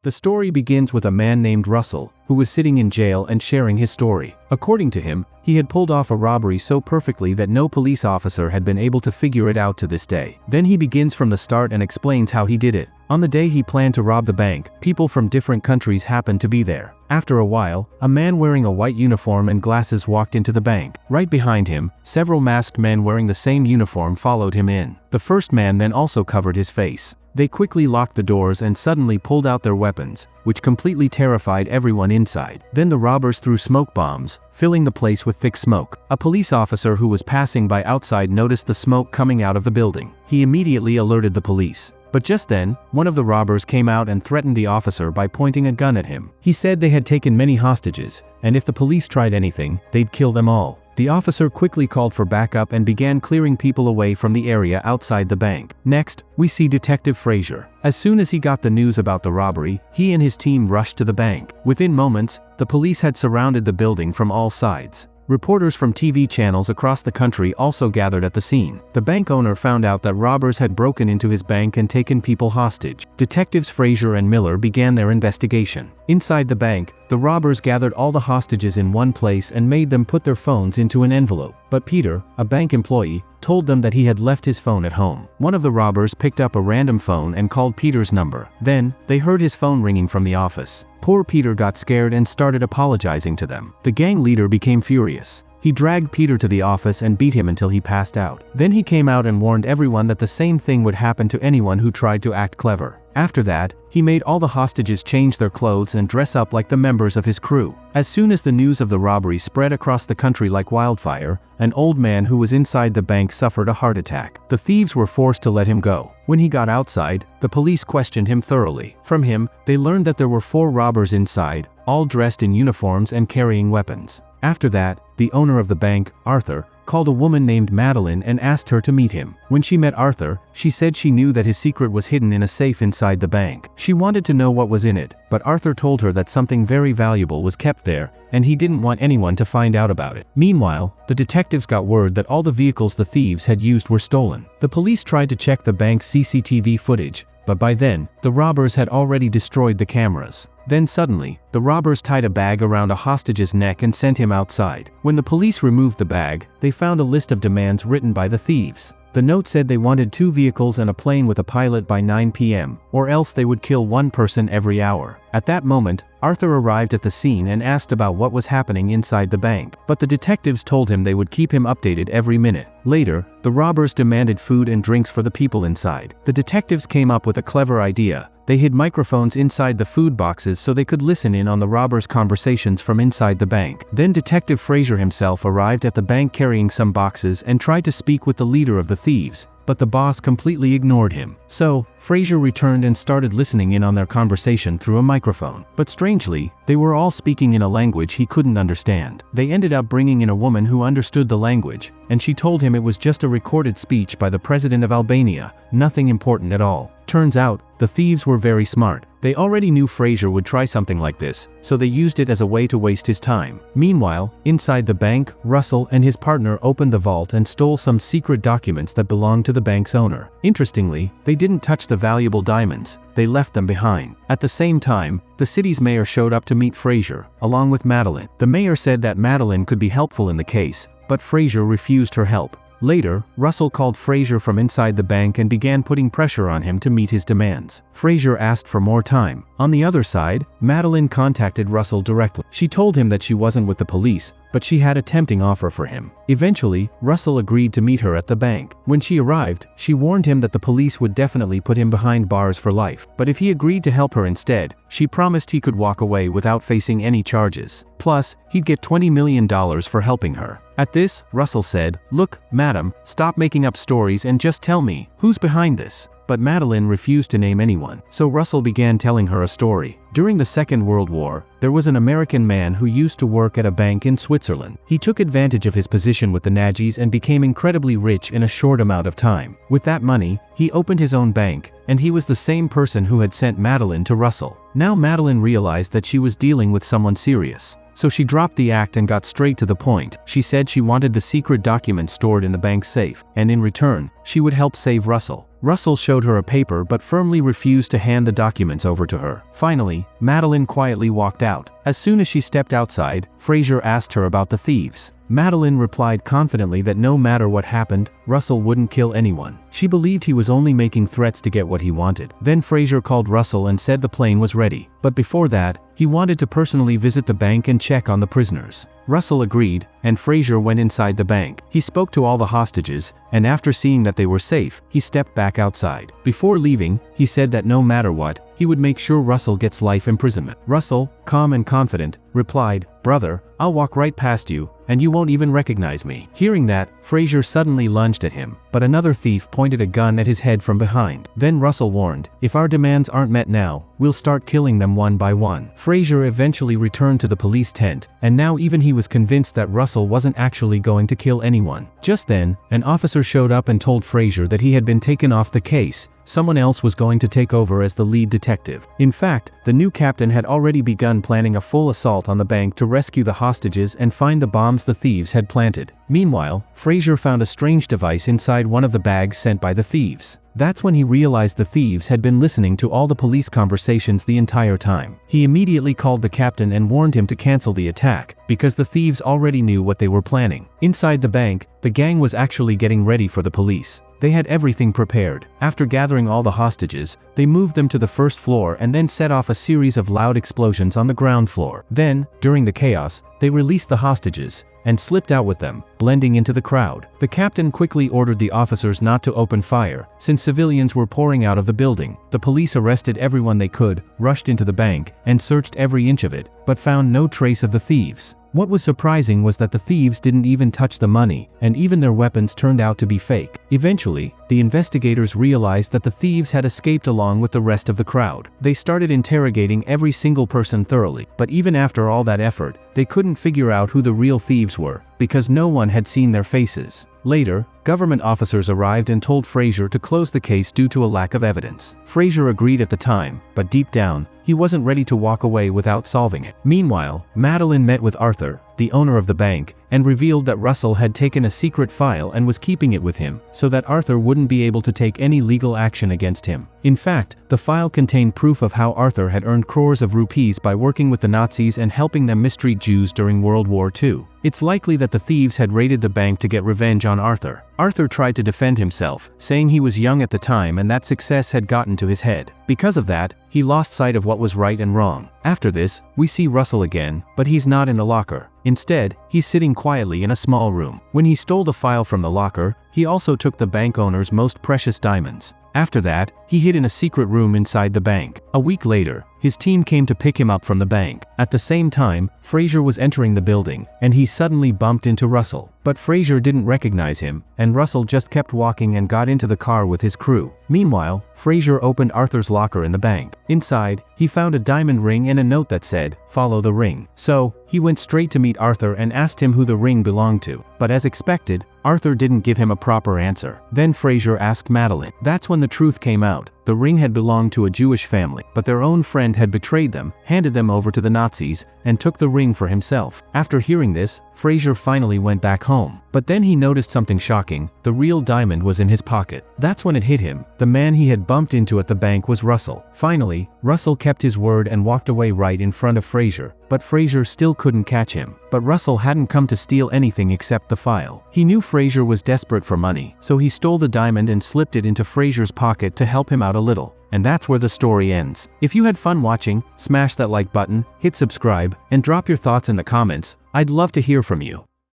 The story begins with a man named Russell, who was sitting in jail and sharing his story. According to him, he had pulled off a robbery so perfectly that no police officer had been able to figure it out to this day. Then he begins from the start and explains how he did it. On the day he planned to rob the bank, people from different countries happened to be there. After a while, a man wearing a white uniform and glasses walked into the bank. Right behind him, several masked men wearing the same uniform followed him in. The first man then also covered his face. They quickly locked the doors and suddenly pulled out their weapons, which completely terrified everyone inside. Then the robbers threw smoke bombs, filling the place with thick smoke. A police officer who was passing by outside noticed the smoke coming out of the building. He immediately alerted the police. But just then, one of the robbers came out and threatened the officer by pointing a gun at him. He said they had taken many hostages, and if the police tried anything, they'd kill them all. The officer quickly called for backup and began clearing people away from the area outside the bank. Next, we see Detective Frazier. As soon as he got the news about the robbery, he and his team rushed to the bank. Within moments, the police had surrounded the building from all sides. Reporters from TV channels across the country also gathered at the scene. The bank owner found out that robbers had broken into his bank and taken people hostage. Detectives Frazier and Miller began their investigation. Inside the bank, the robbers gathered all the hostages in one place and made them put their phones into an envelope. But Peter, a bank employee, told them that he had left his phone at home. One of the robbers picked up a random phone and called Peter's number. Then, they heard his phone ringing from the office. Poor Peter got scared and started apologizing to them. The gang leader became furious. He dragged Peter to the office and beat him until he passed out. Then he came out and warned everyone that the same thing would happen to anyone who tried to act clever. After that, he made all the hostages change their clothes and dress up like the members of his crew. As soon as the news of the robbery spread across the country like wildfire, an old man who was inside the bank suffered a heart attack. The thieves were forced to let him go. When he got outside, the police questioned him thoroughly. From him, they learned that there were 4 robbers inside, all dressed in uniforms and carrying weapons. After that, the owner of the bank, Arthur, called a woman named Madeline and asked her to meet him. When she met Arthur, she said she knew that his secret was hidden in a safe inside the bank. She wanted to know what was in it, but Arthur told her that something very valuable was kept there, and he didn't want anyone to find out about it. Meanwhile, the detectives got word that all the vehicles the thieves had used were stolen. The police tried to check the bank's CCTV footage, but by then, the robbers had already destroyed the cameras. Then suddenly, the robbers tied a bag around a hostage's neck and sent him outside. When the police removed the bag, they found a list of demands written by the thieves. The note said they wanted 2 vehicles and a plane with a pilot by 9 p.m., or else they would kill 1 person every hour. At that moment, Arthur arrived at the scene and asked about what was happening inside the bank, but the detectives told him they would keep him updated every minute. Later, the robbers demanded food and drinks for the people inside. The detectives came up with a clever idea. They hid microphones inside the food boxes so they could listen in on the robbers' conversations from inside the bank. Then Detective Frazier himself arrived at the bank carrying some boxes and tried to speak with the leader of the thieves, but the boss completely ignored him. So, Frazier returned and started listening in on their conversation through a microphone. But strangely, they were all speaking in a language he couldn't understand. They ended up bringing in a woman who understood the language, and she told him it was just a recorded speech by the president of Albania, nothing important at all. Turns out, the thieves were very smart. They already knew Frazier would try something like this, so they used it as a way to waste his time. Meanwhile, inside the bank, Russell and his partner opened the vault and stole some secret documents that belonged to the bank's owner. Interestingly, they didn't touch the valuable diamonds. They left them behind. At the same time, the city's mayor showed up to meet Frazier, along with Madeline. The mayor said that Madeline could be helpful in the case, but Frazier refused her help. Later, Russell called Frazier from inside the bank and began putting pressure on him to meet his demands. Frazier asked for more time. On the other side, Madeline contacted Russell directly. She told him that she wasn't with the police, but she had a tempting offer for him. Eventually, Russell agreed to meet her at the bank. When she arrived, she warned him that the police would definitely put him behind bars for life. But if he agreed to help her instead, she promised he could walk away without facing any charges. Plus, he'd get $20 million for helping her. At this, Russell said, "Look, madam, stop making up stories and just tell me, who's behind this?" But Madeline refused to name anyone, so Russell began telling her a story. During the Second World War, there was an American man who used to work at a bank in Switzerland. He took advantage of his position with the Nazis and became incredibly rich in a short amount of time. With that money, he opened his own bank, and he was the same person who had sent Madeline to Russell. Now Madeline realized that she was dealing with someone serious. So she dropped the act and got straight to the point. She said she wanted the secret document stored in the bank's safe, and in return, she would help save Russell. Russell showed her a paper but firmly refused to hand the documents over to her. Finally, Madeline quietly walked out. As soon as she stepped outside, Fraser asked her about the thieves. Madeline replied confidently that no matter what happened, Russell wouldn't kill anyone. She believed he was only making threats to get what he wanted. Then Fraser called Russell and said the plane was ready. But before that, he wanted to personally visit the bank and check on the prisoners. Russell agreed, and Fraser went inside the bank. He spoke to all the hostages, and after seeing that they were safe, he stepped back outside. Before leaving, he said that no matter what, he would make sure Russell gets life imprisonment. Russell, calm and confident, replied, "Brother, I'll walk right past you, and you won't even recognize me." Hearing that, Fraser suddenly lunged at him, but another thief pointed a gun at his head from behind. Then Russell warned, "If our demands aren't met now, we'll start killing them one by one." Fraser eventually returned to the police tent, and now even he was convinced that Russell wasn't actually going to kill anyone. Just then, an officer showed up and told Fraser that he had been taken off the case. Someone else was going to take over as the lead detective. In fact, the new captain had already begun planning a full assault on the bank to rescue the hostages and find the bombs the thieves had planted. Meanwhile, Fraser found a strange device inside one of the bags sent by the thieves. That's when he realized the thieves had been listening to all the police conversations the entire time. He immediately called the captain and warned him to cancel the attack, because the thieves already knew what they were planning. Inside the bank, the gang was actually getting ready for the police. They had everything prepared. After gathering all the hostages, they moved them to the first floor and then set off a series of loud explosions on the ground floor. Then, during the chaos, they released the hostages and slipped out with them, blending into the crowd. The captain quickly ordered the officers not to open fire, since civilians were pouring out of the building. The police arrested everyone they could, rushed into the bank, and searched every inch of it, but found no trace of the thieves. What was surprising was that the thieves didn't even touch the money, and even their weapons turned out to be fake. Eventually, the investigators realized that the thieves had escaped along with the rest of the crowd. They started interrogating every single person thoroughly, but even after all that effort, they couldn't figure out who the real thieves were, because no one had seen their faces. Later, government officers arrived and told Fraser to close the case due to a lack of evidence. Fraser agreed at the time, but deep down, he wasn't ready to walk away without solving it. Meanwhile, Madeline met with Arthur, the owner of the bank, and revealed that Russell had taken a secret file and was keeping it with him, so that Arthur wouldn't be able to take any legal action against him. In fact, the file contained proof of how Arthur had earned crores of rupees by working with the Nazis and helping them mistreat Jews during World War II. It's likely that the thieves had raided the bank to get revenge on Arthur. Arthur tried to defend himself, saying he was young at the time and that success had gotten to his head. Because of that, he lost sight of what was right and wrong. After this, we see Russell again, but he's not in the locker. Instead, he's sitting quietly in a small room. When he stole the file from the locker, he also took the bank owner's most precious diamonds. After that, he hid in a secret room inside the bank. A week later, his team came to pick him up from the bank. At the same time, Fraser was entering the building, and he suddenly bumped into Russell. But Fraser didn't recognize him, and Russell just kept walking and got into the car with his crew. Meanwhile, Fraser opened Arthur's locker in the bank. Inside, he found a diamond ring and a note that said, "Follow the ring." So, he went straight to meet Arthur and asked him who the ring belonged to. But as expected, Arthur didn't give him a proper answer. Then Fraser asked Madeline. That's when the truth came out. The ring had belonged to a Jewish family, but their own friend had betrayed them, handed them over to the Nazis, and took the ring for himself. After hearing this, Fraser finally went back home. But then he noticed something shocking. The real diamond was in his pocket. That's when it hit him. The man he had bumped into at the bank was Russell. Finally, Russell kept his word and walked away right in front of Fraser. But Fraser still couldn't catch him. But Russell hadn't come to steal anything except the file. He knew Fraser was desperate for money, so he stole the diamond and slipped it into Fraser's pocket to help him out a little. And that's where the story ends. If you had fun watching, smash that like button, hit subscribe, and drop your thoughts in the comments. I'd love to hear from you.